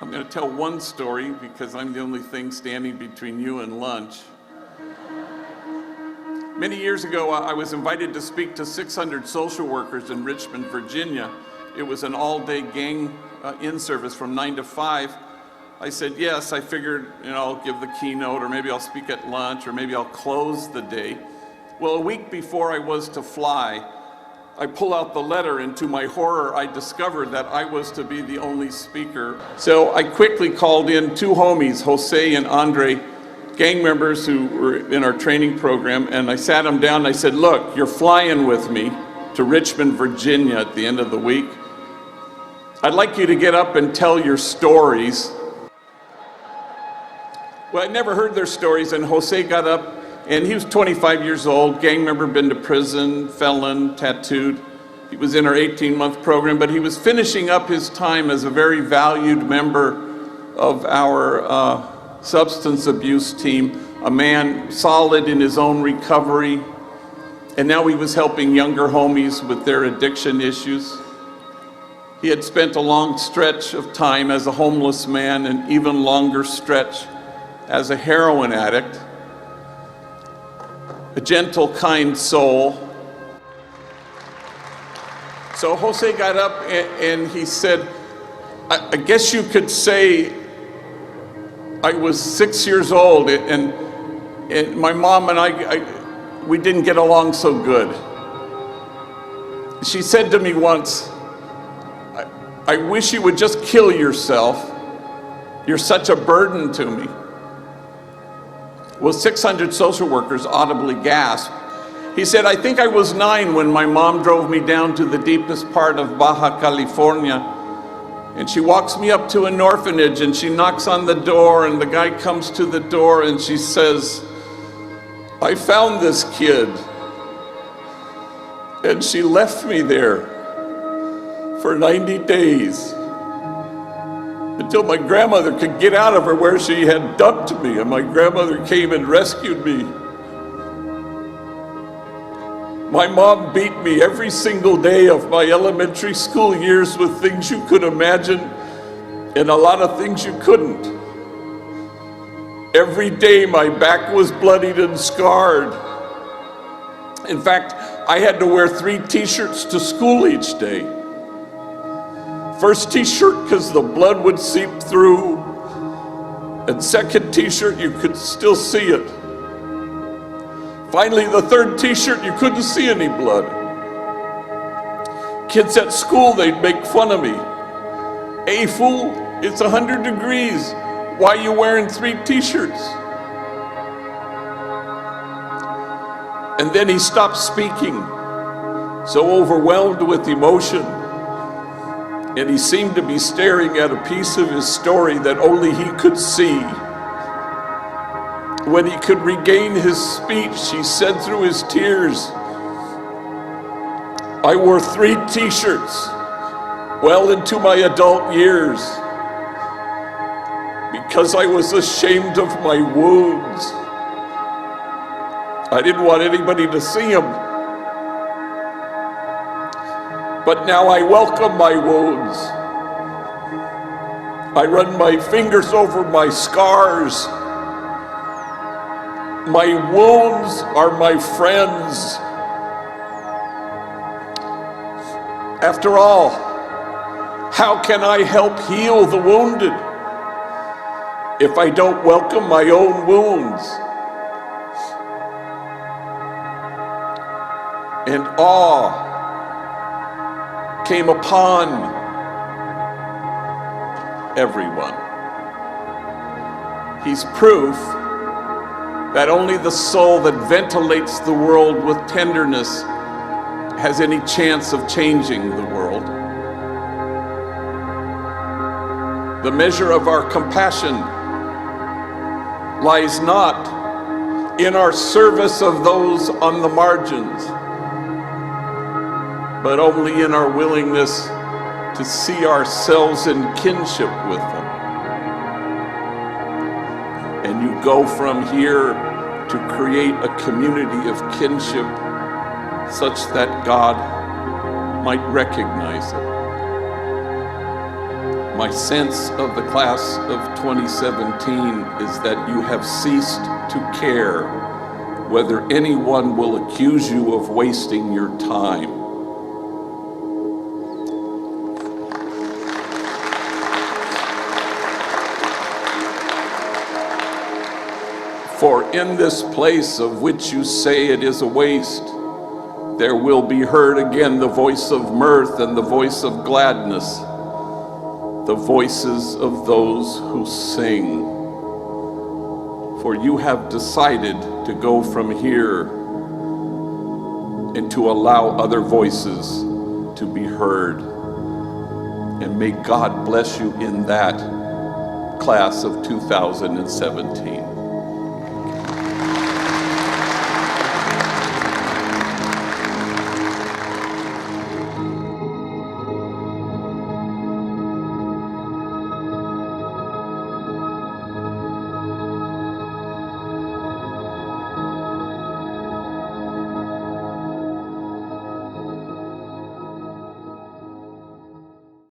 I'm going to tell one story because I'm the only thing standing between you and lunch. Many years ago, I was invited to speak to 600 social workers in Richmond, Virginia. It was an all-day gang in-service from 9 to 5. I said yes. I figured, I'll give the keynote, or maybe I'll speak at lunch, or maybe I'll close the day. Well, a week before I was to fly, I pull out the letter, and to my horror, I discovered that I was to be the only speaker. So I quickly called in two homies, Jose and Andre, gang members who were in our training program, and I sat them down and I said, look, you're flying with me to Richmond, Virginia at the end of the week. I'd like you to get up and tell your stories. Well, I'd never heard their stories, and Jose got up, and he was 25 years old, gang member, been to prison, felon, tattooed. He was in our 18-month program, but he was finishing up his time as a very valued member of our substance abuse team, a man solid in his own recovery, and now he was helping younger homies with their addiction issues. He had spent a long stretch of time as a homeless man, and even longer stretch as a heroin addict. A gentle, kind soul. So Jose got up and he said, I guess you could say I was 6 years old, and my mom and I, we didn't get along so good. She said to me once, I wish you would just kill yourself. You're such a burden to me. Well, 600 social workers audibly gasped. He said, I think I was 9 when my mom drove me down to the deepest part of Baja California. And she walks me up to an orphanage and she knocks on the door, and the guy comes to the door and she says, I found this kid. And she left me there for 90 days. Until my grandmother could get out of her where she had dumped me, and my grandmother came and rescued me. My mom beat me every single day of my elementary school years with things you could imagine and a lot of things you couldn't. Every day my back was bloodied and scarred. In fact, I had to wear 3 t-shirts to school each day. First t-shirt because the blood would seep through, and second t-shirt you could still see it. Finally, the third t-shirt you couldn't see any blood. Kids at school, they'd make fun of me. Hey fool, it's 100 degrees. Why are you wearing 3 t-shirts? And then he stopped speaking, so overwhelmed with emotion. And he seemed to be staring at a piece of his story that only he could see. When he could regain his speech, he said through his tears, I wore 3 t-shirts well into my adult years because I was ashamed of my wounds. I didn't want anybody to see them. But now I welcome my wounds. I run my fingers over my scars. My wounds are my friends. After all, how can I help heal the wounded if I don't welcome my own wounds? And awe came upon everyone. He's proof that only the soul that ventilates the world with tenderness has any chance of changing the world. The measure of our compassion lies not in our service of those on the margins, but only in our willingness to see ourselves in kinship with them. And you go from here to create a community of kinship such that God might recognize it. My sense of the class of 2017 is that you have ceased to care whether anyone will accuse you of wasting your time. For in this place of which you say it is a waste, there will be heard again the voice of mirth and the voice of gladness, the voices of those who sing. For you have decided to go from here and to allow other voices to be heard. And may God bless you in that class of 2017.